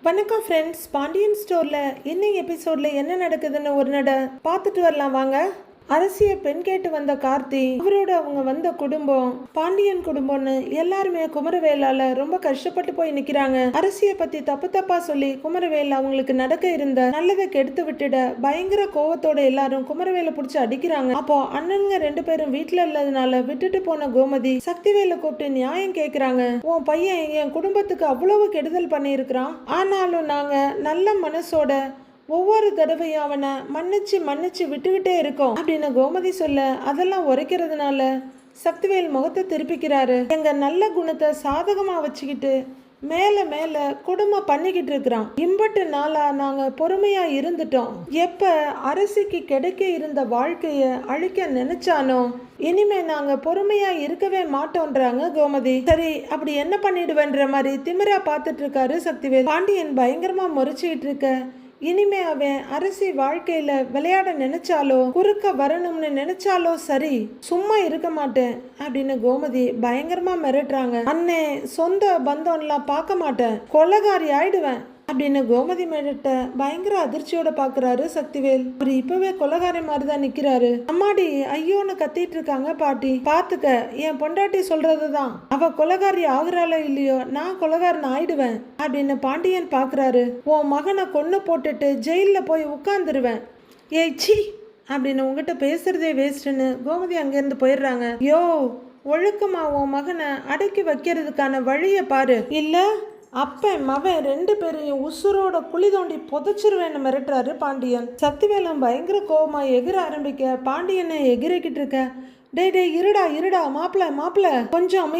வணக்கம் ஃப்ரெண்ட்ஸ். பாண்டியன் ஸ்டோரில் இன்னும் எபிசோடில் என்ன நடக்குதுன்னு ஒரு நட பார்த்துட்டு வரலாம் வாங்க. அரசியை பெண் கேட்டு வந்த கார்த்தி, அவரோட அவங்க வந்த குடும்பம் பாண்டியன் குடும்பம்னு எல்லாருமே குமரவேலால ரொம்ப கஷ்டப்பட்டு போய் நிக்கிறாங்க. அரசியை பத்தி தப்பு தப்பா சொல்லி குமரவேல் அவங்களுக்கு நடக்க இருந்த நல்லதை கெடுத்து விட்டுட பயங்கர கோவத்தோட எல்லாரும் குமரவேலை பிடிச்சி அடிக்கிறாங்க. அப்போ அண்ணனுங்க 2 பேரும் வீட்டுல இல்லாதனால விட்டுட்டு போன கோமதி சக்திவேலை கூப்பிட்டு நியாயம் கேக்குறாங்க. உன் பையன் என் குடும்பத்துக்கு அவ்வளவு கெடுதல் பண்ணியிருக்கிறான், ஆனாலும் நாங்க நல்ல மனசோட ஒவ்வொரு தடவையும் அவனை மன்னிச்சு விட்டுக்கிட்டே இருக்கோம் அப்படின்னு கோமதி சொல்ல, அதெல்லாம் உரைக்கிறதுனால சக்திவேல் முகத்தை திருப்பிக்கிறாரு. எங்க நல்ல குணத்தை சாதகமா வச்சுக்கிட்டு மேல மேல குடும்பம் பண்ணிக்கிட்டு இருக்கிறான். இம்பட்டு நாளா நாங்க பொறுமையா இருந்துட்டோம். எப்ப அரசிக்கு கிடைக்க இருந்த வாழ்க்கைய அழிக்க நினைச்சானோ இனிமே நாங்க பொறுமையா இருக்கவே மாட்டோன்றாங்க கோமதி. சரி, அப்படி என்ன பண்ணிடுவேன்ற மாதிரி திமிரா பார்த்துட்டு இருக்காரு சக்திவேல். பாண்டியன் பயங்கரமா முறைச்சிக்கிட்டு இருக்க, இனிமே அவன் அரசி வாழ்க்கையில விளையாட நினைச்சாலோ குறுக்க வரணும்னு நினைச்சாலோ சரி, சும்மா இருக்க மாட்டேன் அப்படின்னு கோமதி பயங்கரமா மிரட்டுறாங்க. அண்ணே, சொந்த பந்தம்லாம் பார்க்க மாட்டேன், கொலைகாரி ஆயிடுவேன் அப்படின்னு கோமதி மிரட்ட பயங்கர அதிர்ச்சியோட பாக்குறாரு சக்திவேல். அவர் இப்பவே கொலைகாரி மாதிரிதான் நிக்கிறாரு. அம்மாடி ஐயோன்னு கத்திட்டு இருக்காங்க பாட்டி. பாத்துக்க, என் பொண்டாட்டி சொல்றதுதான், அவ கொலைகாரி ஆகுறாளோ இல்லையோ நான் கொலைகாரன் ஆயிடுவேன் அப்படின்னு பாண்டியன் பாக்குறாரு. உன் மகனை கொன்னு போட்டுட்டு ஜெயில போய் உட்கார்ந்துருவேன். ஏய் சி அப்படின்னு உங்ககிட்ட பேசுறதே வேஸ்ட்னு கோமதி அங்கிருந்து போயிடுறாங்க. யோ, ஒழுக்கமா உன் மகனை அடக்கி வைக்கிறதுக்கான வழியை பாரு, இல்ல அப்ப மவன் 2 பேரையும் உசுரோட குழி தோண்டி புதைச்சிருவேன்னு மிரட்டுறாரு பாண்டியன். சக்திவேலம் பயங்கர கோபமா எகிர ஆரம்பிக்க, பாண்டியனை எகிரிக்கிட்டு இருக்க, டே இருடா மாப்பிள்ள கொஞ்சம்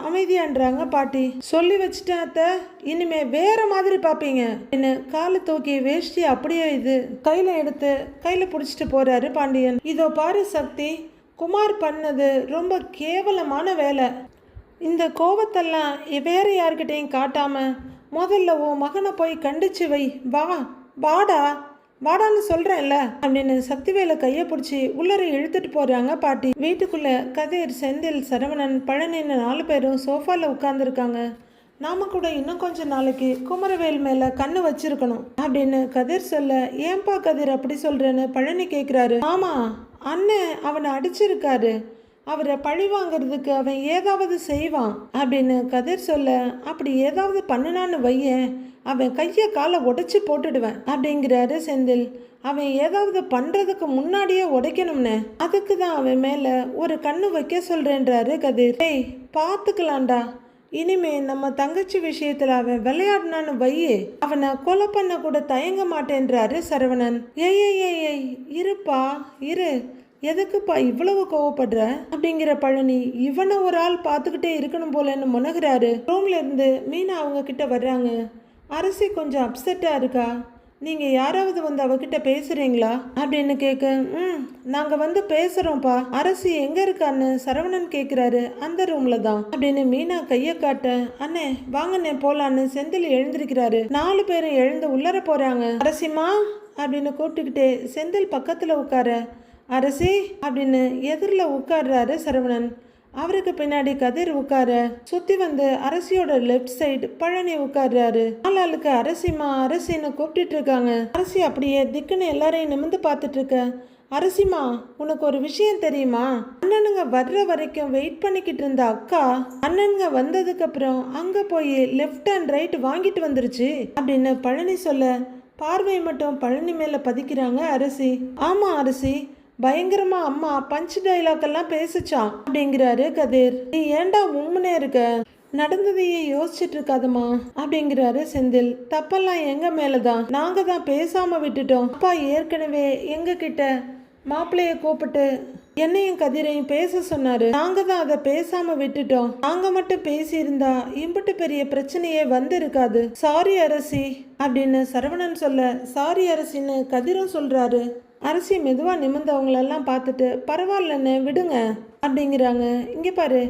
அமைதியான்றாங்க பாட்டி. சொல்லி வச்சுட்டேன் அத்தை, இனிமே வேற மாதிரி பாப்பீங்க என்ன. காலை தூக்கி வேஷ்டி அப்படியே இது கையில பிடிச்சிட்டு போறாரு பாண்டியன். இதோ பாரு சக்தி, குமார் பண்ணது ரொம்ப கேவலமான வேலை. இந்த கோவத்தெல்லாம் வேற யார்கிட்டையும் காட்டாம முதல்ல உன் மகனை போய் கண்டிச்சு வை. வாடான்னு சொல்றேன்ல அப்படின்னு சக்திவேலை கையை பிடிச்சி உள்ளரை இழுத்துட்டு போறாங்க பாட்டி. வீட்டுக்குள்ள கதிர், செந்தில், சரவணன், பழனின்னு 4 பேரும் சோஃபால உட்கார்ந்துருக்காங்க. நாம கூட இன்னும் கொஞ்ச நாளைக்கு குமரவேல் மேல கண்ணு வச்சிருக்கணும் அப்படின்னு கதிர் சொல்ல, ஏன்பா கதிர் அப்படி சொல்றேன்னு பழனி கேட்கிறாரு. ஆமா, அண்ணன் அவனை அடிச்சிருக்காரு, அவரை பழி வாங்கிறதுக்கு அவன் ஏதாவது செய்வான் அப்படின்னு கதிர் சொல்ல, அப்படி ஏதாவது பண்ணினான்னு வையன், அவன் கையை காலை உடைச்சி போட்டுடுவேன் அப்படிங்கிறாரு செந்தில். அவன் ஏதாவது பண்றதுக்கு முன்னாடியே உடைக்கணும்னு, அதுக்கு தான் அவன் மேல ஒரு கண்ணு வைக்க சொல்றேன்றாரு கதிர். ஏய், பார்த்துக்கலாம்டா, இனிமே நம்ம தங்கச்சி விஷயத்துல அவன் விளையாடினான்னு வையே, அவனை கொலை பண்ண கூட தயங்க மாட்டேன்றாரு சரவணன். ஏய் இருப்பா இரு, எதுக்குப்பா இவ்வளவு கோவப்படுற அப்படிங்கிற பழனி இவனை ஒரு ஆள் பார்த்துக்கிட்டே இருக்கணும் போலன்னு முனகுறாரு. ரூம்ல இருந்து மீனா அவங்க கிட்ட வர்றாங்க. அரசி கொஞ்சம் அப்செட்டா இருக்கா, நீங்க யாராவது வந்து அவகிட்ட பேசுறீங்களா அப்படின்னு கேட்க, நாங்க வந்து பேசுறோம்ப்பா, அரசி எங்க இருக்கான்னு சரவணன் கேக்குறாரு. அந்த ரூம்ல தான் அப்படின்னு மீனா கைய காட்ட, அண்ணே வாங்கண்ணே போலான்னு செந்தில் எழுந்திருக்கிறாரு. 4 பேரும் எழுந்து உள்ளர போறாங்க. அரசிமா அப்படின்னு கூப்பிட்டுக்கிட்டே செந்தில் பக்கத்துல உட்கார, அரசி அப்படின்னு எதிரில் உட்கார்றாரு சரவணன். அவருக்கு பின்னாடி கதிர் உட்கார, சுத்தி வந்து அரசியோட லெஃப்ட் சைடு பழனி உட்கார்றாரு. ஆளாளுக்கு அரசின்னு கூப்பிட்டு இருக்காங்க. அரசி அப்படியே திக்குன்னு எல்லாரையும் நிமிந்து பார்த்துட்டு இருக்க, அரசிமா உனக்கு ஒரு விஷயம் தெரியுமா, அண்ணனுங்க வர்ற வரைக்கும் வெயிட் பண்ணிக்கிட்டு இருந்த அக்கா அண்ணனுங்க வந்ததுக்கு அப்புறம் அங்க போய் லெஃப்ட் அண்ட் ரைட் வாங்கிட்டு வந்துருச்சு அப்படின்னு பழனி சொல்ல, பார்வை மட்டும் பழனி மேல பதிக்கிறாங்க அரசி. ஆமா அரசி, பயங்கரமா அம்மா பஞ்ச் டைலாக் எல்லாம் பேசிச்சான் அப்படிங்கிறாரு கதிர். நீ ஏண்டா உம்முனே இருக்க, நடந்ததையே யோசிச்சுட்டு இருக்காதம்மா அப்படிங்கிறாரு செந்தில். தப்பெல்லாம் எங்க மேலதான், நாங்க தான் பேசாம விட்டுட்டோம். அப்பா ஏற்கனவே எங்க கிட்ட மாப்பிள்ளைய கூப்பிட்டு என்னையும் கதிரையும் பேச சொன்னாரு, நாங்க தான் அதை பேசாம விட்டுட்டோம். நாங்க மட்டும் பேசியிருந்தா இம்புட்டு பெரிய பிரச்சனையே வந்து இருக்காது. சாரி அரசி அப்படின்னு சரவணன் சொல்ல, சாரி அரசின்னு கதிரும் சொல்றாரு. அரசி மெதுவா நிமிர்ந்தவங்களெல்லாம் பார்த்துட்டு, பரவாயில்லன்னு விடுங்க அப்படிங்கிறாங்க. இங்க பாரு,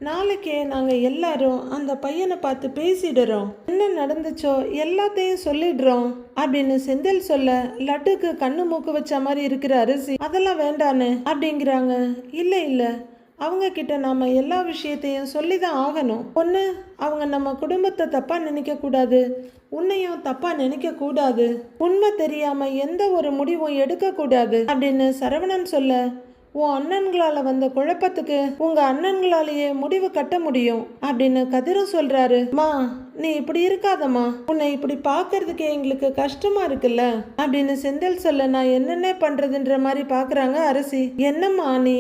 நாளைக்கே நாங்க எல்லாரும் அந்த பையனை பார்த்து பேசிடுறோம், என்ன நடந்துச்சோ எல்லாத்தையும் சொல்லிடுறோம் அப்படின்னு செந்தில் சொல்ல, லட்டுக்கு கண்ணு மூக்கு வச்ச மாதிரி இருக்கிற அரசி அதெல்லாம் வேண்டான்னு அப்படிங்கிறாங்க. இல்ல அவங்க கிட்ட நாம எல்லா விஷயத்தையும் சொல்லி தான் ஆகணும். ஒன்று, அவங்க நம்ம குடும்பத்தை தப்பா நினைக்க கூடாது, உன்னையும் தப்பா நினைக்க கூடாது, உண்மை தெரியாம எந்த ஒரு முடிவும் எடுக்க கூடாது அப்படின்னு சரவணன் சொல்ல, உன் அண்ணன்களால வந்த குழப்பத்துக்கு உங்க அண்ணன்களாலேயே முடிவு கட்ட முடியும் அப்படின்னு கதிரும் சொல்றாரு. மா, நீ இப்படி இருக்காதம்மா, உன்னை இப்படி பாக்குறதுக்கே எங்களுக்கு கஷ்டமா இருக்குல்ல அப்படின்னு செந்தில் சொல்ல, நான் என்னென்ன பண்றதுன்ற மாதிரி பாக்குறாங்க அரசி. என்னம்மா நீ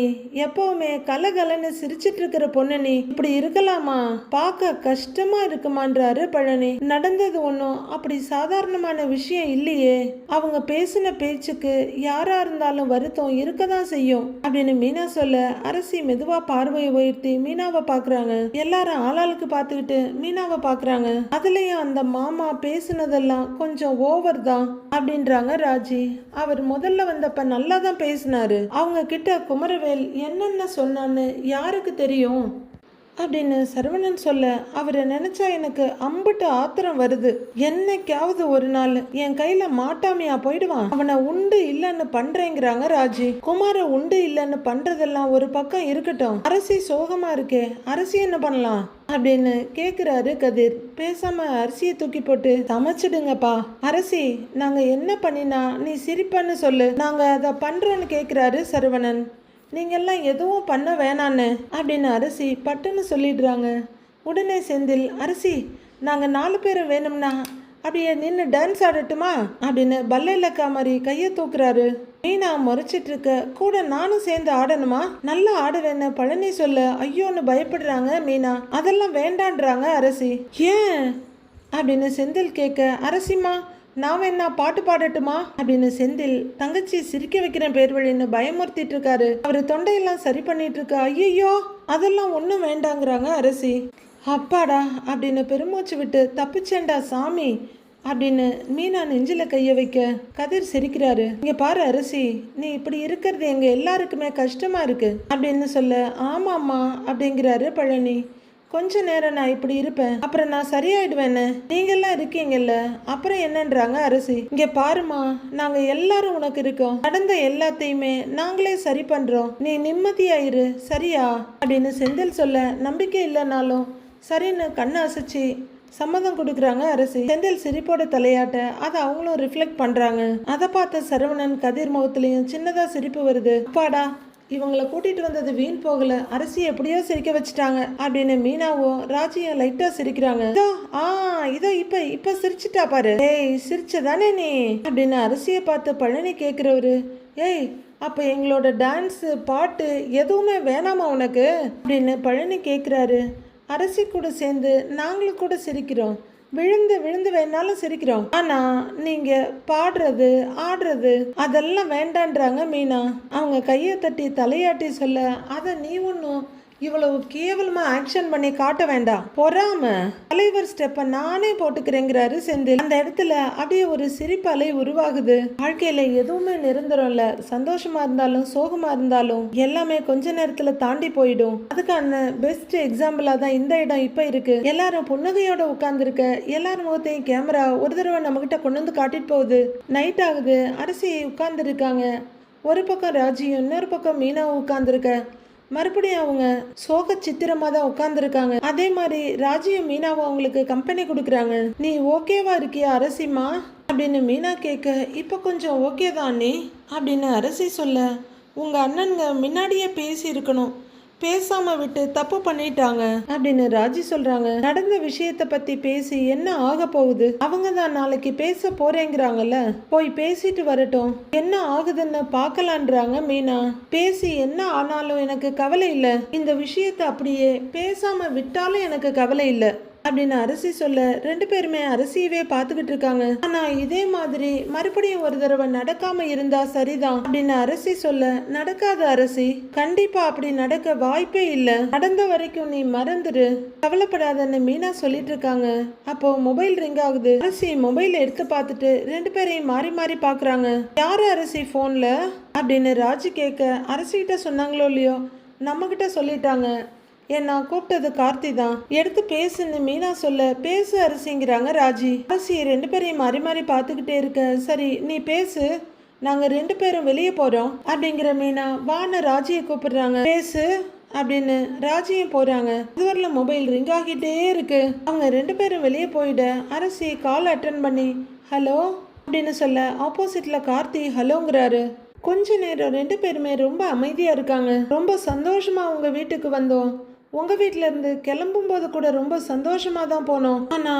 எப்பவுமே கலகலன்னு சிரிச்சிட்டு இருக்கிற பொண்ணு, நீ இப்படி இருக்கலாமா? பார்க்க கஷ்டமா இருக்குமான்றாரு பழனி. நடந்தது ஒன்றும் அப்படி சாதாரணமான விஷயம் இல்லையே, அவங்க பேசின பேச்சுக்கு யாரா இருந்தாலும் வருத்தம் இருக்கதான் செய்யும் அப்படின்னு மீனா சொல்ல, அரசி மெதுவா பார்வையை உயர்த்தி மீனாவை பாக்குறாங்க. எல்லாரும் ஆளாளுக்கு பார்த்துக்கிட்டு மீனாவை பாக்குறாங்க. அதுலயும் அந்த மாமா பேசுனதெல்லாம் கொஞ்சம் ஓவர் தான் அப்படின்றாங்க ராஜி. அவர் முதல்ல வந்தப்ப நல்லா தான் பேசினாரு, அவங்க கிட்ட குமரவேல் என்னென்ன சொன்னான்னு யாருக்கு தெரியும் அப்படின்னு சரவணன் சொல்ல, அவரை நினைச்சா எனக்கு அம்புட்டு ஆத்திரம் வருது. என்னைக்காவது ஒரு நாள் என் கையில மாட்டாமையா போயிடுவான். அவனை உண்டு இல்லைன்னு பண்றேங்கிறாங்க ராஜி. குமார உண்டு இல்லைன்னு பண்றதெல்லாம் ஒரு பக்கம் இருக்கட்டும், அரசி சோகமா இருக்கே, அரசி என்ன பண்ணலாம் அப்படின்னு கேக்குறாரு கதிர். பேசாம அரிசியை தூக்கி போட்டு சமைச்சிடுங்கப்பா. அரசி, நாங்க என்ன பண்ணினா நீ சிரிப்பன்னு சொல்லு, நாங்க அதை பண்றோன்னு கேக்குறாரு சரவணன். நீங்கெல்லாம் எதுவும் பண்ண வேணான்னு அப்படின்னு அரசி பட்டுன்னு சொல்லிடுறாங்க. உடனே செந்தில், அரசி நாங்கள் 4 பேரும் வேணும்னா அப்படியே நின்று டான்ஸ் ஆடட்டுமா அப்படின்னு பல்லைலக்கா மாதிரி கையை தூக்குறாரு. மீனா முறைச்சிட்டு இருக்க, கூட நானும் சேர்ந்து ஆடணுமா? நல்லா ஆடுவேன்னு பழனி சொல்ல, ஐயோன்னு பயப்படுறாங்க மீனா. அதெல்லாம் வேண்டான்றாங்க அரசி. ஏன் அப்படின்னு செந்தில் கேட்க, அரசிமா நான் வேணா பாட்டு பாடட்டுமா அப்படின்னு செந்தில் தங்கச்சி சிரிக்க வைக்கிறேன் பேர் வழின்னு பயமுறுத்திட்டு இருக்காரு. அவர் தொண்டையெல்லாம் சரி பண்ணிட்டு இருக்கா. ஐயோ அதெல்லாம் ஒன்றும் வேண்டாங்கிறாங்க அரசி. அப்பாடா அப்படின்னு பெருமூச்சு விட்டு, தப்பிச்சேண்டா சாமி அப்படின்னு மீனா நெஞ்சில கைய வைக்க கதிர் சிரிக்கிறாரு. இங்க பாரு அரசி, நீ இப்படி இருக்கிறது எங்க எல்லாருக்குமே கஷ்டமா இருக்கு அப்படின்னு சொல்ல, ஆமாம்மா அப்படிங்கிறாரு பழனி. கொஞ்ச நேரம் நான் இப்படி இருப்பேன், அப்புறம் நான் சரியாயிடுவேன்னு நீங்கெல்லாம் இருக்கீங்கல்ல, அப்புறம் என்னன்றாங்க அரசி. இங்க பாருமா, நாங்க எல்லாரும் உனக்கு இருக்கோம், நடந்த எல்லாத்தையுமே நாங்களே சரி பண்றோம், நீ நிம்மதியாயிரு சரியா அப்படின்னு செந்தில் சொல்ல, நம்பிக்கை இல்லைனாலும் சரின்னு கண்ணை அசைச்சு சம்மதம் கொடுக்குறாங்க அரசி. செந்தில் சிரிப்போட தலையாட்ட அதை அவங்களும் ரிஃப்ளெக்ட் பண்றாங்க. அதை பார்த்த சரவணன் கதிர் முகத்திலையும் சின்னதா சிரிப்பு வருது. அப்பாடா, இவங்களை கூட்டிட்டு வந்தது வீண் போகல, அரசி எப்படியோ சிரிக்க வச்சுட்டாங்க அப்படின்னு மீனாவும் ராஜியும் லைட்டா சிரிக்கிறாங்க. இதோ இப்ப சிரிச்சுட்டா பாரு, ஏய் சிரிச்சதானே நீ அப்படின்னு அரசியை பார்த்து பழனி கேட்கிறவரு. ஏய் அப்ப எங்களோட டான்ஸ் பாட்டு எதுவுமே வேணாமா உனக்கு அப்படின்னு பழனி கேட்கிறாரு. அரசி கூட சேர்ந்து நாங்களும் கூட சிரிக்கிறோம், விழுந்து விழுந்து வேணாலும் சிரிக்கிறோம், ஆனா நீங்க பாடுறது ஆடுறது அதெல்லாம் வேண்டான்றாங்க மீனா. அவங்க கையை தட்டி தலையாட்டி சொல்ல, அதை நீ ஒன்றும் இவ்வளவு கேவலமா ஆக்ஷன் பண்ணி காட்ட வேண்டாம், பொறாம தலைவர் ஸ்டெப்பை நானே போட்டுக்கிறேங்கிறாரு செந்தில். அந்த இடத்துல அப்படியே ஒரு சிரிப்பலை உருவாகுது. வாழ்க்கையில எதுவுமே நிரந்தரம் இல்ல, சந்தோஷமா இருந்தாலும் சோகமா இருந்தாலும் எல்லாமே கொஞ்ச நேரத்துல தாண்டி போயிடும். அதுக்கான பெஸ்ட் எக்ஸாம்பிளா தான் இந்த இடம் இப்ப இருக்கு. எல்லாரும் புன்னகையோட உட்கார்ந்துருக்க, எல்லாரும் முகத்தையும் கேமரா ஒரு தடவை நம்ம கிட்ட கொண்டு வந்து காட்டிட்டு போகுது. நைட் ஆகுது, அரசி உட்கார்ந்து இருக்காங்க. ஒரு பக்கம் ராஜியும் இன்னொரு பக்கம் மீனாவும் உட்கார்ந்துருக்க, மறுபடியும் அவங்க சோக சித்திரமா தான் உட்கார்ந்துருக்காங்க. அதே மாதிரி ராஜியும் மீனாவும் அவங்களுக்கு கம்பெனி கொடுக்குறாங்க. நீ ஓகேவா இருக்கியா அரசிமா அப்படின்னு மீனா கேட்க, இப்போ கொஞ்சம் ஓகே தான் நீ அப்படின்னு அரசி சொல்ல, உங்க அண்ணனுங்க முன்னாடியே பேசி இருக்கணும், பேசாம விட்டு தப்பு பண்ணிட்டாங்க அப்படின்னு ராஜி சொல்றாங்க. நடந்த விஷயத்த பத்தி பேசி என்ன ஆக போகுது, அவங்க தான் நாளைக்கு பேச போறேங்கிறாங்கல்ல, போய் பேசிட்டு வரட்டும், என்ன ஆகுதுன்னு பார்க்கலான்றாங்க மீனா. பேசி என்ன ஆனாலும் எனக்கு கவலை இல்லை, இந்த விஷயத்த அப்படியே பேசாம விட்டாலும் எனக்கு கவலை இல்லை அப்படின்னு அரசி சொல்ல, 2 பேருமே அரசியவே பார்த்துக்கிட்டு இருக்காங்க. ஆனா இதே மாதிரி மறுபடியும் ஒரு தடவை நடக்காம இருந்தா சரிதான் அப்படின்னு அரசி சொல்ல, நடக்காத அரசி, கண்டிப்பா அப்படி நடக்க வாய்ப்பே இல்லை, நடந்த வரைக்கும் நீ மறந்துடு, கவலைப்படாதன்னு மீனா சொல்லிட்டு இருக்காங்க. அப்போ மொபைல் ரிங் ஆகுது. அரசி மொபைல் எடுத்து பார்த்துட்டு 2 பேரையும் மாறி மாறி பாக்குறாங்க. யாரு அரசி போன்ல அப்படின்னு ராஜி கேட்க, அரசிகிட்ட சொன்னாங்களோ இல்லையோ நம்ம கிட்ட சொல்லிட்டாங்க, நான் கூப்பிட்டது கார்த்தி தான், எடுத்து பேசுன்னு மீனா சொல்ல, பேசு அரசிங்கிறாங்க ராஜி. அரசி 2 பேரையும் மாறி மாறி பார்த்துக்கிட்டே இருக்க, சரி நீ பேசு, நாங்க 2 பேரும் வெளியே போறோம் அப்படிங்கிற மீனா வான ராஜியை கூப்பிடுறாங்க. பேசு அப்படின்னு ராஜியும் போறாங்க. இதுவரையில மொபைல் ரிங் ஆகிட்டே இருக்கு. அவங்க 2 பேரும் வெளியே போயிட அரசி கால் அட்டன் பண்ணி ஹலோ அப்படின்னு சொல்ல ஆப்போசிட்ல கார்த்தி ஹலோங்கிறாரு. கொஞ்ச நேரம் 2 பேருமே ரொம்ப அமைதியா இருக்காங்க. ரொம்ப சந்தோஷமா உங்க வீட்டுக்கு வந்தோம். உங்க வீட்ல இருந்து கிளம்பும் போது கூட ரொம்ப சந்தோஷமா தான் போனோம். ஆனா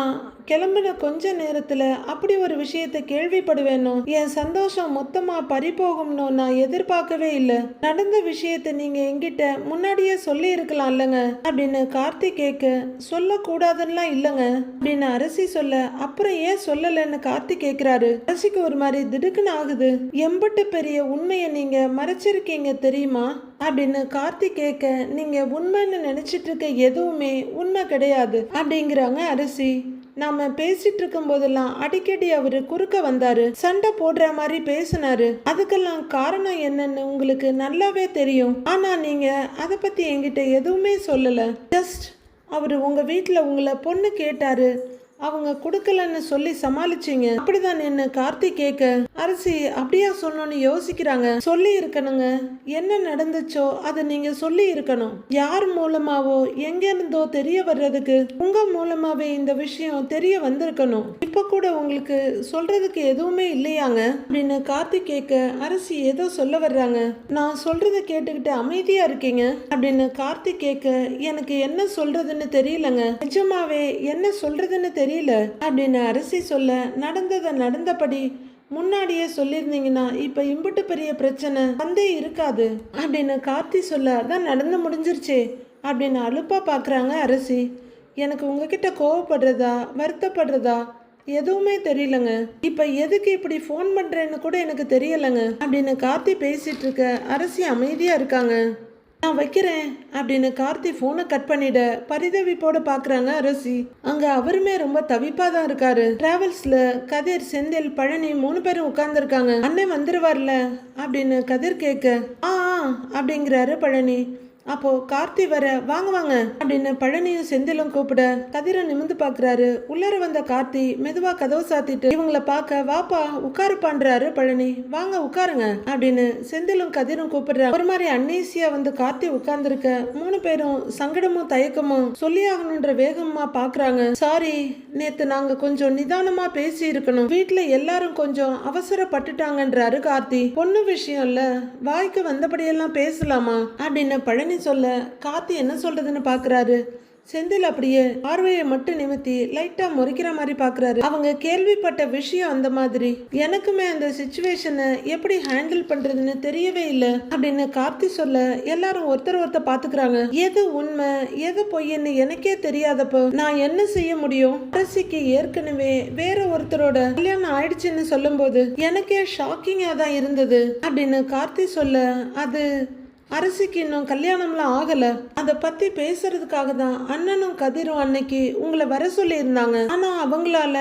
கிளம்பின கொஞ்ச நேரத்துல அப்படி ஒரு விஷயத்தை கேள்விப்படுவேணும், என் சந்தோஷம் மொத்தமா பறிபோகும்னு நான் எதிர்பார்க்கவே இல்லை. நடந்த விஷயத்தை நீங்க என்கிட்ட முன்னாடியே சொல்லி இருக்கலாம் இல்லைங்க அப்படின்னு கார்த்தி கேட்க, சொல்லக்கூடாதுன்னெலாம் இல்லைங்க அப்படின்னு அரசி சொல்ல, அப்புறம் ஏன் சொல்லலைன்னு கார்த்தி கேட்கிறாரு. அரசிக்கு ஒரு மாதிரி திடுக்குன்னு ஆகுது. எம்பட்டு பெரிய உண்மையை நீங்க மறைச்சிருக்கீங்க தெரியுமா அப்படின்னு கார்த்தி கேட்க, நீங்க உண்மைன்னு நினைச்சிட்டு இருக்க எதுவுமே உண்மை கிடையாது அப்படிங்கிறாங்க அரசி. நாம பேசிட்டு இருக்கும் போதெல்லாம் அடிக்கடி அவரு குறுக்க வந்தாரு, சண்டை போடுற மாதிரி பேசினாரு. அதுக்கெல்லாம் காரணம் என்னன்னு உங்களுக்கு நல்லாவே தெரியும். ஆனா நீங்க அதை பத்தி என்கிட்ட எதுவுமே சொல்லல. ஜஸ்ட் அவரு உங்க வீட்டுல உங்களை பொண்ணு கேட்டாரு, அவங்க கொடுக்கலன்னு சொல்லி சமாளிச்சிங்க அப்படிதான் என்ன கார்த்தி கேட்க, அரசி அப்படியா சொன்னோன்னு யோசிக்கிறாங்க. சொல்லி இருக்கணுங்க, என்ன நடந்துச்சோ அதை நீங்க சொல்லி இருக்கணும். யார் மூலமாவோ எங்க இருந்தோ தெரிய வர்றதுக்கு உங்க மூலமாவே இந்த விஷயம் தெரிய வந்திருக்கணும். இப்ப கூட உங்களுக்கு சொல்றதுக்கு எதுவுமே இல்லையாங்க அப்படின்னு கார்த்தி கேட்க, அரசி ஏதோ சொல்ல வர்றாங்க. நான் சொல்றதை கேட்டுக்கிட்டு அமைதியா இருக்கீங்க அப்படின்னு கார்த்தி கேட்க, எனக்கு என்ன சொல்றதுன்னு தெரியலங்க, நிஜமாவே என்ன சொல்றதுன்னு தெரியல அப்படின்னு அரசி சொல்ல, நடந்ததை நடந்தபடி முன்னாடியே சொல்லியிருந்தீங்கன்னா இப்ப இம்புட்டு பெரிய பிரச்சனை வந்தே இருக்காது அப்படின்னு கார்த்தி சொல்ல, அதான் நடந்து முடிஞ்சிருச்சே அப்படின்னு அலுப்பா பாக்குறாங்க அரசி. எனக்கு உங்ககிட்ட கோவப்படுறதா வருத்தப்படுறதா எதுவுமே தெரியலங்க. இப்ப எதுக்கு இப்படி ஃபோன் பண்றேன்னு கூட எனக்கு தெரியலங்க அப்படின்னு கார்த்தி பேசிட்டு இருக்க அரசி அமைதியா இருக்காங்க. நான் வைக்கிறேன் அப்படின்னு கார்த்தி போனை கட் பண்ணிட பரிதவிப்போட பாக்குறாங்க அரசி. அங்க அவருமே ரொம்ப தவிப்பா தான் இருக்காரு. டிராவல்ஸ்ல கதிர், செந்தில், பழனி 3 பேரும் உட்கார்ந்து இருக்காங்க. அண்ணன் வந்துருவார்ல அப்படின்னு கதிர் கேட்க, அப்படிங்கிறாரு பழனி. அப்போ கார்த்தி வர, வாங்க வாங்க அப்படின்னு பழனியும் செந்திலும் கூப்பிட கதிரை நிமிந்து பாக்குறாரு. உள்ளார வந்த கார்த்தி மெதுவா கதவு சாத்திட்டு இவங்களை பார்க்க, வாப்பா உட்காருப்பான்றாரு பழனி. வாங்க உட்காருங்க அப்படின்னு செந்திலும் கதிரும் கூப்பிடுறாங்க. ஒரு மாதிரி அன்னீசியா வந்து கார்த்தி உட்கார்ந்துருக்க 3 பேரும் சங்கடமும் தயக்கமும் சொல்லி ஆகணுன்ற வேகமா பாக்குறாங்க. சாரி, நேத்து நாங்க கொஞ்சம் நிதானமா பேசி இருக்கணும், வீட்டுல எல்லாரும் கொஞ்சம் அவசரப்பட்டுட்டாங்கன்றாரு கார்த்தி. பொண்ணு விஷயம் இல்ல, வாய்க்கு வந்தபடியெல்லாம் பேசலாமா அப்படின்னு பழனி சொல்ல, கார்த்தி என்ன சொல்றதுன்னு பாக்குறாரு. செந்தில் அப்படியே பார்வையை மட்டும் நிமித்தி லைட்டா முறைக்கிற மாதிரி பாக்குறாரு. அவங்க கேள்விப்பட்ட விஷயம் அந்த மாதிரி. எனக்குமே அந்த சிச்சுவேஷனை எப்படி ஹேண்டில் பண்றதுன்னு தெரியவே இல்லை அப்படின்னு கார்த்தி சொல்ல, எல்லாரும் ஒருத்தர் பாத்துக்கிறாங்க. எது உண்மை எது பொய்ன்னு எனக்கே தெரியாதப்போ நான் என்ன செய்ய முடியும்? அரசிக்கு ஏற்கனவே வேற ஒருத்தரோட கல்யாணம் ஆயிடுச்சுன்னு சொல்லும் போது எனக்கே ஷாக்கிங்கா தான் இருந்தது அப்படின்னு கார்த்தி சொல்ல, அது அரசிக்கு இன்னும் கல்யாணம்லாம் ஆகல, அதை பத்தி பேசுறதுக்காக தான் அண்ணனும் கதிரும் அன்னைக்கு உங்களை வர சொல்லி இருந்தாங்க. ஆனா அவங்களால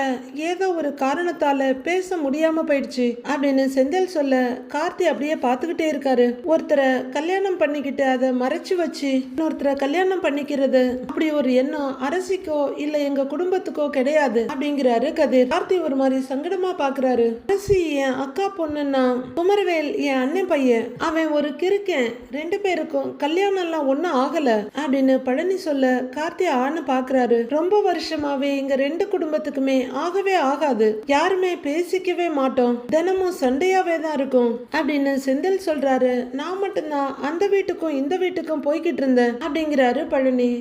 ஏதோ ஒரு காரணத்தால பேச முடியாம போயிடுச்சு அப்படின்னு செந்தில் சொல்ல, கார்த்தி அப்படியே பாத்துக்கிட்டே இருக்காரு. ஒருத்தரை கல்யாணம் பண்ணிக்கிட்டு அதை மறைச்சு வச்சு இன்னொருத்தரை கல்யாணம் பண்ணிக்கிறது அப்படி ஒரு எண்ணம் அரசிக்கோ இல்ல எங்க குடும்பத்துக்கோ கிடையாது அப்படிங்கிறாரு கதிர். கார்த்தி ஒரு மாதிரி சங்கடமா பாக்குறாரு. அரசி என் அக்கா பொண்ணுன்னா, குமரவேல் என் அண்ணன் பையன், அவன் ஒரு கிறுக்கன், 2 பேருக்கும் கல்யாணம் எல்லாம் ஒன்னும் ஆகல அப்படின்னு பழனி சொல்ல, கார்த்தி ஆன்னு பாக்குறாரு. ரொம்ப வருஷமாவே எங்க 2 குடும்பத்துக்குமே ஆகவே ஆகாது, யாருமே பேசிக்கவே மாட்டோம், தினமும் சண்டையாவே தான் இருக்கும் அப்படின்னு செந்தில் சொல்றாரு. நான் மட்டும்தான் அந்த வீட்டுக்கும் இந்த வீட்டுக்கும் போய்கிட்டு இருந்தேன் அப்படிங்கிறாரு பழனி.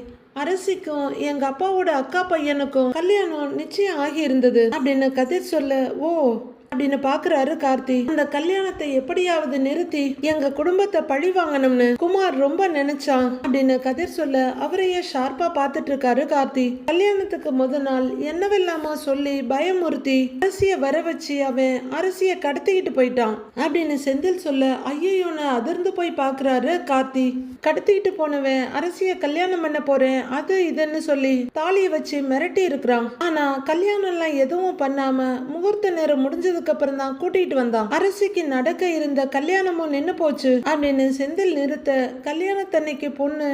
அரசிக்கும் எங்க அப்பாவோட அக்கா பையனுக்கும் கல்யாணம் நிச்சயம் ஆகி இருந்தது அப்படின்னு கதிர் சொல்ல, ஓ அப்படின்னு பாக்குறாரு கார்த்தி. அந்த கல்யாணத்தை எப்படியாவது நிறுத்தி எங்க குடும்பத்தை பழி வாங்கணும்னு குமார் ரொம்ப நினைச்சான் அப்படின்னு கதிர் சொல்ல, அவரையே ஷார்ப்பா பாத்துட்டு இருக்காரு கார்த்தி. கல்யாணத்துக்கு முதல் நாள் என்னவெல்லாமோ சொல்லி பயமுறுத்தி அரசிய வர வச்சு அவன் அரசிய கடத்திக்கிட்டு போயிட்டான் அப்படின்னு செந்தில் சொல்ல, ஐயோன்னு அதிர்ந்து போய் பாக்குறாரு கார்த்தி. கடத்திக்கிட்டு போனவன் அரசிய கல்யாணம் பண்ண போறேன் அது இதுன்னு சொல்லி தாலிய வச்சு மிரட்டி இருக்கிறான். ஆனா கல்யாணம் எல்லாம் எதுவும் பண்ணாம முகூர்த்த நேரம் முடிஞ்சது அப்புறம் தான் கூட்டிட்டு வந்தான். அரசிக்கு நடக்க இருந்த கல்யாணமும் நின்னு போச்சு அப்படின்னு செந்தில் நிறுத்த, கல்யாணத்தன்னைக்கு பொண்ணு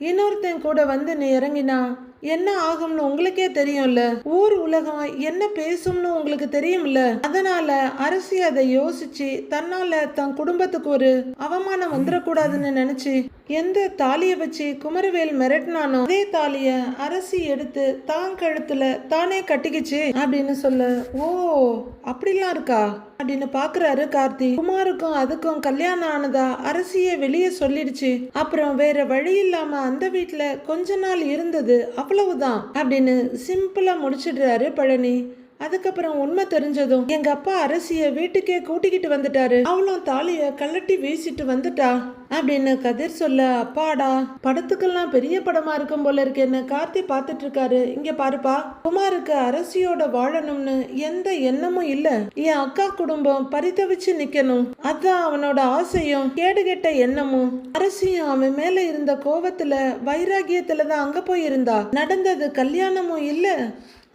இன்னொருத்தன் கூட வந்து நீ இறங்கினா என்ன ஆகும்னு உங்களுக்கே தெரியும்ல, ஊர் உலகம் என்ன பேசும்னு உங்களுக்கு தெரியும்ல, அதனால அரசி அதை யோசிச்சு தன்னால தன் குடும்பத்துக்கு ஒரு அவமானம் வந்துடக்கூடாதுன்னு நினைச்சு எந்த தாலியை வச்சு குமரவேல் மிரட்டினானோ அதே தாலிய அரசி எடுத்து தான் கழுத்துல தானே கட்டிக்கிச்சு அப்படின்னு சொல்ல, ஓ அப்படிலாம் இருக்கா அப்படின்னு பாக்குறாரு கார்த்தி. குமாருக்கும் அதுக்கும் கல்யாணம் ஆனதா அரசியே வெளியே சொல்லிடுச்சு. அப்புறம் வேற வழி இல்லாம அந்த வீட்டுல கொஞ்ச நாள் இருந்தது, அவ்வளவுதான் அப்படின்னு சிம்பிளா முடிச்சிடுறாரு பழனி. அதுக்கப்புறம் உண்மை தெரிஞ்சதும் எங்க அப்பா அரசிய வீட்டுக்கே கூட்டிக்கிட்டு வந்துட்டாரு, அவளும் தாலிய கழட்டி வீசிட்டு வந்துட்டா அப்படின்னு கதிர் சொல்ல, அப்பாடா படத்துக்கெல்லாம் பெரிய படமா இருக்கும் போல இருக்கு என்ன கார்த்தி பார்த்துட்டு இருக்காரு. இங்க பாருப்பா, குமாருக்கு அரசியோட வாழணும்னு எந்த எண்ணமும் இல்ல, என் அக்கா குடும்பம் பரிதவிச்சு நிக்கணும், அதான் அவனோட ஆசையும் கேடுகெட்ட எண்ணமும். அரசியும் அவன் மேல இருந்த கோவத்துல வைராகியத்துலதான் அங்க போய் இருந்தா. நடந்தது கல்யாணமும் இல்ல,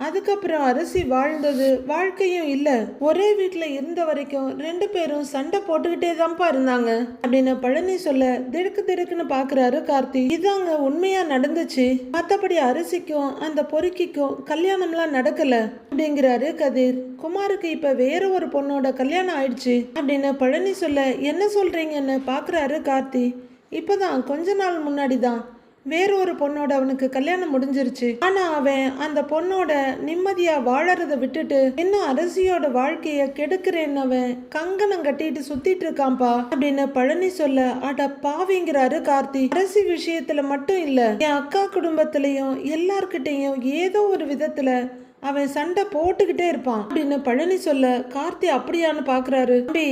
அதுக்கப்புறம் அரசி வாழ்ந்தது வாழ்க்கையும் இல்ல. ஒரே வீட்டுல இருந்த வரைக்கும் 2 பேரும் சண்டை போட்டுக்கிட்டே தான்ப்பா இருந்தாங்க அப்படின்னு பழனி சொல்ல, திடுக்கு திடுக்குன்னு பாக்குறாரு கார்த்தி. இதாங்க உண்மையா நடந்துச்சு, மத்தபடி அரசிக்கும் அந்த பொறுக்கிக்கும் கல்யாணம்லாம் நடக்கல அப்படிங்கிறாரு கதிர். குமாருக்கு இப்ப வேற ஒரு பொண்ணோட கல்யாணம் ஆயிடுச்சு அப்படின்னு பழனி சொல்ல, என்ன சொல்றீங்கன்னு பாக்குறாரு கார்த்தி. இப்பதான் கொஞ்ச நாள் முன்னாடிதான் வேற ஒரு பொண்ணோட அவனுக்கு கல்யாணம் முடிஞ்சிருச்சு. ஆனா அவன் அந்த பொண்ணோட நிம்மதியா வாழறத விட்டுட்டு இன்னும் அரசியோட வாழ்க்கைய கெடுக்கிறேன்னு அவன் கங்கணம் கட்டிட்டு சுத்திட்டு இருக்கான்பா அப்படின்னு பழனி சொல்ல, அட பாவிங்கிறாரு கார்த்தி. அரசி விஷயத்துல மட்டும் இல்ல, என் அக்கா குடும்பத்திலையும் எல்லார்கிட்டையும் ஏதோ ஒரு விதத்துல அவன் சண்டை போட்டுக்கிட்டே இருப்பான் அப்படின்னு பழனி சொல்ல, கார்த்தி அப்படியான்னு பாக்குறாரு. தம்பி,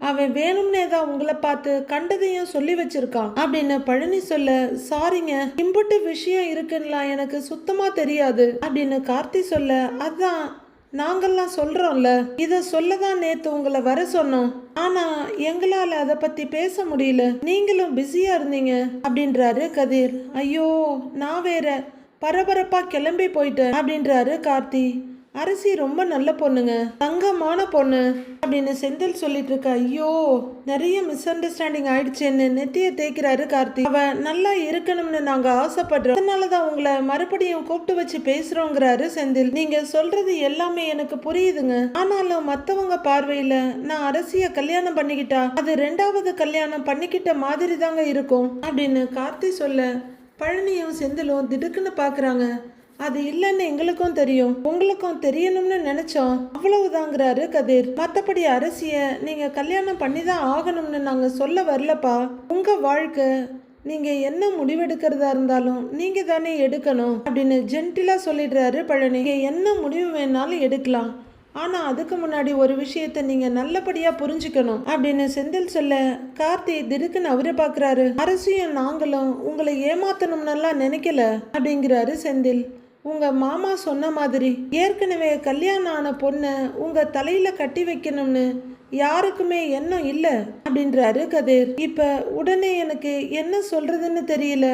அவன் வேணும்னே தான் உங்களை பார்த்து கண்டதையும் சொல்லி வச்சிருக்கான் அப்படின்னு பழனி சொல்ல, சாரிங்க இம்புட்டு விஷயம் இருக்குன்னா எனக்கு சுத்தமா தெரியாது அப்படின்னு கார்த்தி சொல்ல, அதான் நாங்கெல்லாம் சொல்றோம்ல, இத சொல்லதான் நேத்து உங்களை வர சொன்னோம், ஆனா எங்களால அதை பத்தி பேச முடியல, நீங்களும் பிஸியா இருந்தீங்க அப்படின்றாரு கதிர். ஐயோ நான் வேற பரபரப்பா கிளம்பி போயிட்டேன் அப்படின்றாரு கார்த்தி. அரசி ரொம்ப நல்ல பொண்ணுங்க, தங்கமான பொண்ணு அப்படின்னு செந்தில் சொல்லிட்டு இருக்க. ஐயோ நிறைய மிஸ் அண்டர்ஸ்டாண்டிங் ஆயிடுச்சுன்னு நெத்திய தேய்க்கிறாரு கார்த்தி. அவ நல்லா இருக்கணும்னு நாங்க ஆசைப்படுறோம், அதனாலதான் உங்களை மறுபடியும் கூப்பிட்டு வச்சு பேசுறோங்கிறாரு செந்தில். நீங்க சொல்றது எல்லாமே எனக்கு புரியுதுங்க, ஆனாலும் மத்தவங்க பார்வையில நான் அரசிய கல்யாணம் பண்ணிக்கிட்டா அது 2வது கல்யாணம் பண்ணிக்கிட்ட மாதிரி தாங்க இருக்கும் அப்படின்னு கார்த்தி சொல்ல, பழனியும் செந்திலும் திடுக்குன்னு பாக்குறாங்க. அது இல்லைன்னு எங்களுக்கும் தெரியும், உங்களுக்கும் தெரியணும்னு நினைச்சோம், அவ்வளவுதாங்கிறாரு கதிர். மற்றபடி அரசிய நீங்க கல்யாணம் பண்ணிதான் ஆகணும்னு நாங்க சொல்ல வரலப்பா. உங்க வாழ்க்கை, நீங்க என்ன முடிவெடுக்கிறதா இருந்தாலும் நீங்க தானே எடுக்கணும் அப்படின்னு ஜென்டிலா சொல்லிடுறாரு பழனி. நீங்க என்ன முடிவு வேணாலும் எடுக்கலாம், ஆனா அதுக்கு முன்னாடி ஒரு விஷயத்த நீங்க நல்லபடியா புரிஞ்சுக்கணும் அப்படின்னு செந்தில் சொல்ல, கார்த்தி திடுக்குன்னு அவரை பாக்குறாரு. அரசியும் நாங்களும் உங்களை ஏமாத்தணும்னெல்லாம் நினைக்கல அப்படிங்கிறாரு செந்தில். உங்க மாமா சொன்ன மாதிரி ஏற்கனவே கல்யாணம் ஆன பொண்ணை உங்க தலையில கட்டி வைக்கணும்னு யாருக்குமே எண்ணம் இல்ல அப்படின்றாரு கதிர். இப்ப உடனே எனக்கு என்ன சொல்றதுன்னு தெரியல,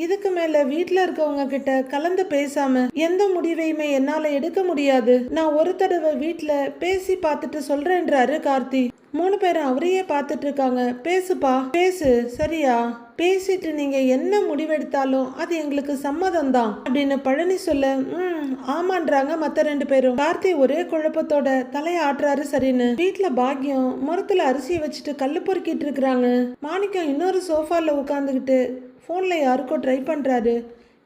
இதுக்கு மேல வீட்டுல இருக்கவங்க கிட்ட கலந்து பேசாம எந்த முடிவையுமே என்னால எடுக்க முடியாது, நான் ஒரு தடவை வீட்டுல பேசி பார்த்துட்டு சொல்றேன்றாரு கார்த்தி. 3 பேரும் அவரையே பார்த்துட்டு இருக்காங்க. பேசுப்பா பேசு, சரியா, பேசிட்டு நீங்க என்ன முடிவெடுத்தாலும் அது எங்களுக்கு சம்மதம் தான் அப்படின்னு பழனி சொல்ல, ஆமான்றாங்க மத்த 2 பேரும். கார்த்தி ஒரே குழப்பத்தோட தலையை ஆட்டுறாரு சரின்னு. வீட்டுல பாக்கியம் முரத்துல அரிசியை வச்சுட்டு கல்லு பொறுக்கிட்டு இருக்கிறாங்க. மாணிக்கம் இன்னொரு சோஃபால உட்காந்துக்கிட்டு போன்ல யாருக்கோ ட்ரை பண்றாரு.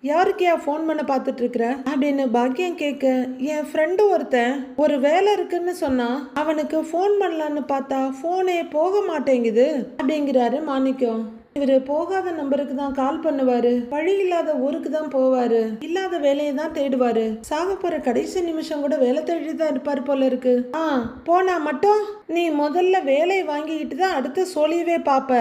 யாருக்கையா ஃபோன் பண்ண பார்த்துட்டு இருக்கிற அப்படின்னு பாக்கியம் கேட்க, என் ஃப்ரெண்டு ஒருத்தன் ஒரு வேலை இருக்குன்னு சொன்னா அவனுக்கு ஃபோன் பண்ணலான்னு பார்த்தா ஃபோனே போக மாட்டேங்குது அப்படிங்கிறாரு மாணிக்கம். இவரு போகாத நம்பருக்கு தான் கால் பண்ணுவாரு, வழி இல்லாத ஊருக்கு தான் போவாரு, இல்லாத வேலையை தான் தேடுவாரு, சாக போற கடைசி நிமிஷம் கூட வேலை தேடி தான் இருப்பாரு போல இருக்கு. போனா மட்டும் நீ முதல்ல வேலையை வாங்கிக்கிட்டு தான் அடுத்த சோழியவே பாப்ப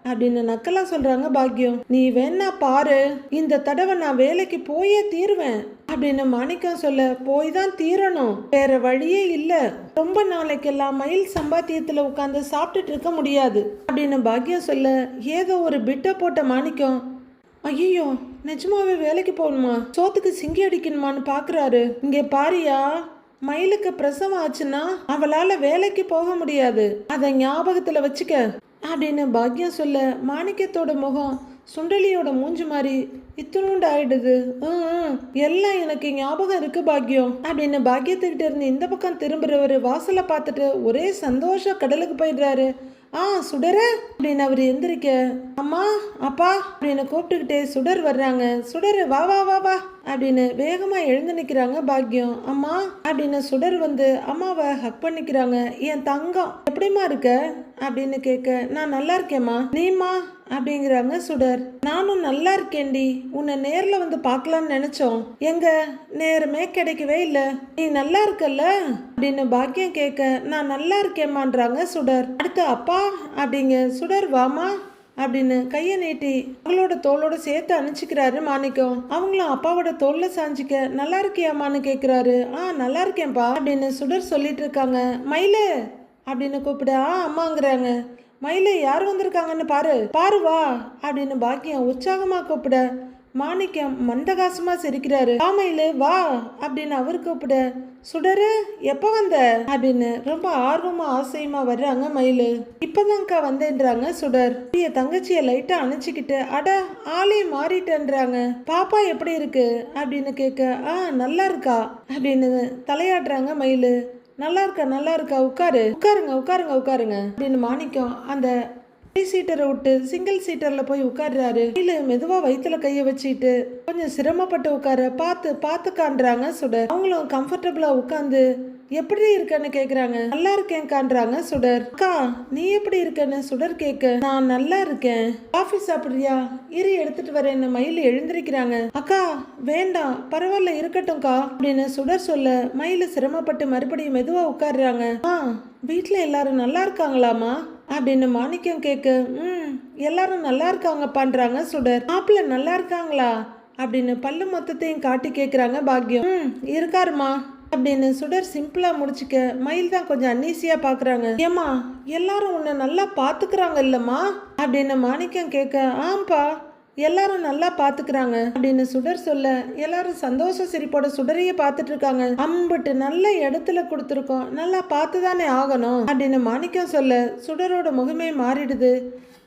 அப்படின்னு நக்கலா சொல்றாங்க பாக்கியம். நீ வேணா பாரு, இந்த தடவை நான் வேலைக்கு போயே தீருவேன் அப்படின்னு மாணிக்கம் சொல்ல, போய் தான் தீரணும், வேற வழியே இல்ல, ரொம்ப நாளைக்கெல்லாம் மயில் சம்பாத்தியத்துல உட்காந்து சாப்பிட்டுட்டு இருக்க முடியாது அப்படின்னு பாக்கியம் சொல்ல, ஏதோ ஒரு பிட்ட போட்ட மாணிக்கம், ஐயோ நிஜமாவே வேலைக்கு போகணுமா, சோத்துக்கு சிங்கி அடிக்கணுமான்னு பாக்குறாரு. இங்க பாரியா, மயிலுக்கு பிரசவம் ஆச்சுன்னா அவளால வேலைக்கு போக முடியாது, அதை ஞாபகத்துல வச்சுக்க அப்படின்னு பாக்கியம் சொல்ல, மாணிக்கத்தோட முகம் சுண்டலியோட மூஞ்சி மாதிரி இத்தினூண்டு ஆயிடுது. எல்லாம் எனக்கு ஞாபகம் இருக்கு பாக்கியம் அப்படின்னு பாக்கியத்துக்கிட்ட இருந்து இந்த பக்கம் திரும்புறவரு வாசலை பார்த்துட்டு ஒரே சந்தோஷம் கடலுக்கு போயிடுறாரு. ஆ சுடரு அப்படின்னு அவர் எந்திரிக்க, அம்மா அப்பா அப்படின்னு கூப்பிட்டுக்கிட்டே சுடர் வர்றாங்க. சுடரு வா வா வா வா அப்படின்னு வேகமா எழுந்து நிக்கிறாங்க பாக்யம். அம்மா அப்படின்னு சுடர் வந்து அம்மாவை ஹக் பண்ணிக்கிறாங்க. என் தங்கம் எப்படிமா இருக்க அப்படின்னு கேட்க, நான் நல்லா இருக்கேம்மா, நீமா அப்படிங்கிறாங்க சுடர். நானும் நல்லா இருக்கேன்டி, உன்னை நேர்ல வந்து பார்க்கலான்னு நினைச்சோம், எங்க நேரமே கிடைக்கவே இல்லை. நீ நல்லா இருக்கல்ல அப்படின்னு பாக்கியம் கேட்க, நான் நல்லா இருக்கேம்மான்றாங்க சுடர். அடுத்து அப்பா அப்படிங்க சுடர் வாமா அப்படின்னு கையை நீட்டி அவங்களோட தோளோட சேர்த்து அனுப்பிச்சிக்கிறாரு மாணிக்கம். அவங்களும் அப்பாவோட தோல்ல சாஞ்சிக்க, நல்லா இருக்கியாமான்னு கேட்குறாரு. நல்லா இருக்கேன்ப்பா அப்படின்னு சுடர் சொல்லிட்டு இருக்காங்க. மயிலு அப்படின்னு கூப்பிட, அம்மாங்கிறாங்க. மயிலு யார் வந்திருக்காங்கன்னு பாரு பாரு வா அப்படின்னு பாக்கியம் உற்சாகமா கூப்பிட, மாணிக்கம் மந்தகாசமா சிரிக்கிறாரு. மயிலு வா அப்படின்னு அவர் கூப்பிட, சுடரு எப்போ வந்த அப்படின்னு ரொம்ப ஆர்வமா ஆசையுமா வர்றாங்க மயிலு. இப்பதான்க்கா வந்தேன்றாங்க சுடர். தங்கச்சியை லைட்டா அணைச்சிக்கிட்டு, அட ஆளே மாறிட்டேன்றாங்க. பாப்பா எப்படி இருக்கு அப்படின்னு கேட்க, நல்லா இருக்கா அப்படின்னு தலையாடுறாங்க மயிலு. நல்லா இருக்கா உட்காருங்க அப்படின்னு மாணிக்கம் அந்த சீட்டரை விட்டு சிங்கிள் சீட்டர்ல போய் உட்கார்றாரு. இல்ல மெதுவா வயிற்றுல கைய வச்சுட்டு கொஞ்சம் சிரமப்பட்டு உட்கார பார்த்துக்கான்றாங்க சுடர். அவங்களும் கம்ஃபர்டபுளா உட்காந்து எப்படி இருக்கன்னு கேக்குறாங்க. நல்லா இருக்கேன்கான்றாங்க சுடர். அக்கா நீ எப்படி இருக்கன்னு சுடர் கேட்க, நான் நல்லா இருக்கேன். காஃபி சாப்பிடுறியா, இரு எடுத்துட்டு வரேன்னு மயில் எழுந்திருக்கிறாங்க. அக்கா வேண்டாம் பரவாயில்ல இருக்கட்டும்க்கா அப்படின்னு சுடர் சொல்ல, மயில் சிரமப்பட்டு மறுபடியும் மெதுவா உட்கார்றாங்க. வீட்டுல எல்லாரும் நல்லா இருக்காங்களாமா அப்படின்னு மாணிக்கம் கேட்க, எல்லாரும் நல்லா இருக்காங்க பண்றாங்க சுடர். மாப்பிள்ள நல்லா இருக்காங்களா அப்படின்னு பல்லு மொத்தத்தையும் காட்டி கேக்குறாங்க பாக்யம். இருக்காருமா அப்படின்னு சுடர் சிம்பிளா முடிச்சுக்க, மயில் தான் கொஞ்சம் அன்னீசியா பாக்குறாங்க. ஏமா எல்லாரும் உன்னை நல்லா பாத்துக்கிறாங்க இல்லம்மா அப்படின்னு மாணிக்கம் கேட்க, ஆம்பா எல்லாரும் நல்லா பாத்துக்கிறாங்க அப்படின்னு சுடர் சொல்ல, எல்லாரும் சந்தோஷ சிரிப்போட சுடரையே பார்த்துட்டு இருக்காங்க. அம்பிட்டு நல்ல இடத்துல கொடுத்துருக்கோம், நல்லா பார்த்துதானே ஆகணும் அப்படின்னு மாணிக்கம் சொல்ல, சுடரோட முகமே மாறிடுது.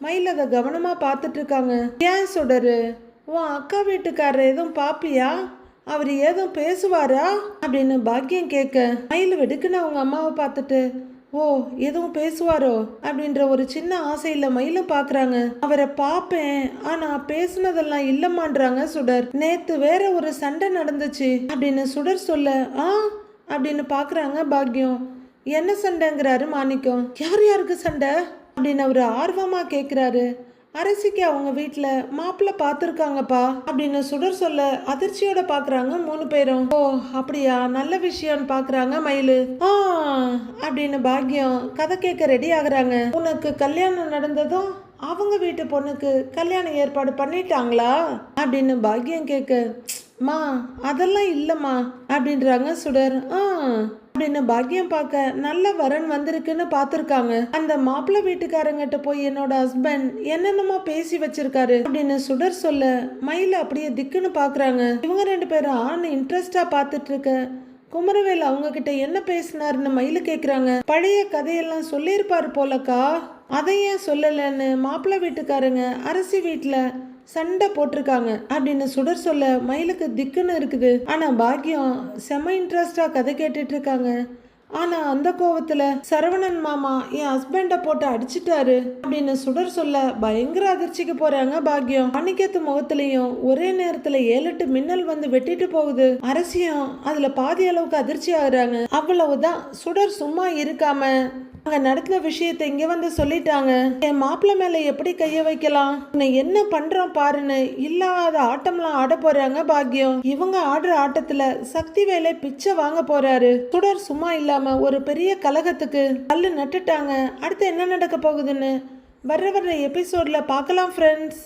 மயில் அதை கவனமா பார்த்துட்டு இருக்காங்க. ஏன் சுடரு, உன் அக்கா வீட்டுக்காரர் எதுவும் பாப்பியா, அவர் ஏதும் பேசுவாரா அப்படின்னு பாக்கியம் கேட்க, மயில் வெடுக்குன்னு அவங்க அம்மாவை பார்த்துட்டு, ஓ எதுவும் பேசுவாரோ அப்படின்ற ஒரு சின்ன ஆசையில மயிலும் பாக்குறாங்க. அவரை பாப்பேன் ஆனா பேசுனதெல்லாம் இல்லம்மான்றாங்க சுடர். நேத்து வேற ஒரு சண்டை நடந்துச்சு அப்படின்னு சுடர் சொல்ல, அப்படின்னு பாக்குறாங்க பாக்யம். என்ன சண்டைங்கிறாரு மாணிக்கம். யாருக்கு சண்டை அப்படின்னு அவரு ஆர்வமா கேக்குறாரு. அரசிக்கு அவங்க வீட்டுல மாப்பிள்ளை பார்த்துருக்காங்கப்பா அப்படின்னு சுடர் சொல்ல, அதிர்ச்சியோட பாக்குறாங்க 3 பேரும். ஓ அப்படியா, நல்ல விஷயம்னு பாக்குறாங்க மயிலு. அப்படின்னு பாக்யம் கதை கேட்க ரெடி ஆகுறாங்க. உனக்கு கல்யாணம் நடந்ததும் அவங்க வீட்டு பொண்ணுக்கு கல்யாணம் ஏற்பாடு பண்ணிட்டாங்களா அப்படின்னு பாக்யம் கேட்க, மா அதெல்லாம் இல்லம்மா அப்படின்றாங்க சுடர். அப்படின்னு பாக்யம் பார்க்க நல்ல வரன் வந்திருக்குன்னு பார்த்துருக்காங்க. அந்த மாப்பிள்ளை வீட்டுக்காரங்கிட்ட போய் என்னோட ஹஸ்பண்ட் என்னென்னமோ பேசி வச்சிருக்காரு அப்படின்னு சுடர் சொல்ல, மயில அப்படியே திக்குன்னு பாக்குறாங்க. இவங்க 2 பேரும் இன்ட்ரெஸ்டா பார்த்துட்டு இருக்க குமரவேல் அவங்க கிட்ட என்ன பேசினாருன்னு மயிலு கேக்குறாங்க. பழைய கதையெல்லாம் சொல்லியிருப்பாரு போலக்கா, அதை ஏன் சொல்லலன்னு மாப்பிள்ளை வீட்டுக்காரங்க அரசி வீட்டுல சண்டை போட்டிருக்காங்க அப்படின்னு சுடர் சொல்ல, மயிலுக்கு திக்குன்னு இருக்குது. ஆனா பாக்யம் செம இன்ட்ரெஸ்டா கதை கேட்டுட்டு இருக்காங்க. ஆனா அந்த கோவத்துல சரவணன் மாமா என் ஹஸ்பண்ட போட்டு அடிச்சிட்டாரு அப்படின்னு சுடர் சொல்ல, பயங்கர அதிர்ச்சிக்கு போறாங்க பாக்யம். அன்னைக்கேத்து முகத்திலையும் ஒரே நேரத்துல 7-8 மின்னல் வந்து வெட்டிட்டு போகுது. அரசியும் அதுல பாதி அளவுக்கு அதிர்ச்சி ஆகுறாங்க. அவ்வளவுதான், சுடர் சும்மா இருக்காம அங்க நடக்கிற விஷயத்தை இங்க வந்து சொல்லிட்டாங்க. என் மாப்பிள்ளை மேல எப்படி கைய வைக்கலாம், உன்னை என்ன பண்றோம் பாருன்னு இல்லாத ஆட்டம்லாம் ஆட போறாங்க பாக்யம். இவங்க ஆடுற ஆட்டத்துல சக்தி வேலை பிச்சை வாங்க போறாரு. சுடர் சும்மா இல்லாம ஒரு பெரிய கலகத்துக்கு கல்லு நட்டுட்டாங்க. அடுத்து என்ன நடக்க போகுதுன்னு வர்ற எபிசோட்ல பார்க்கலாம் ஃப்ரெண்ட்ஸ்.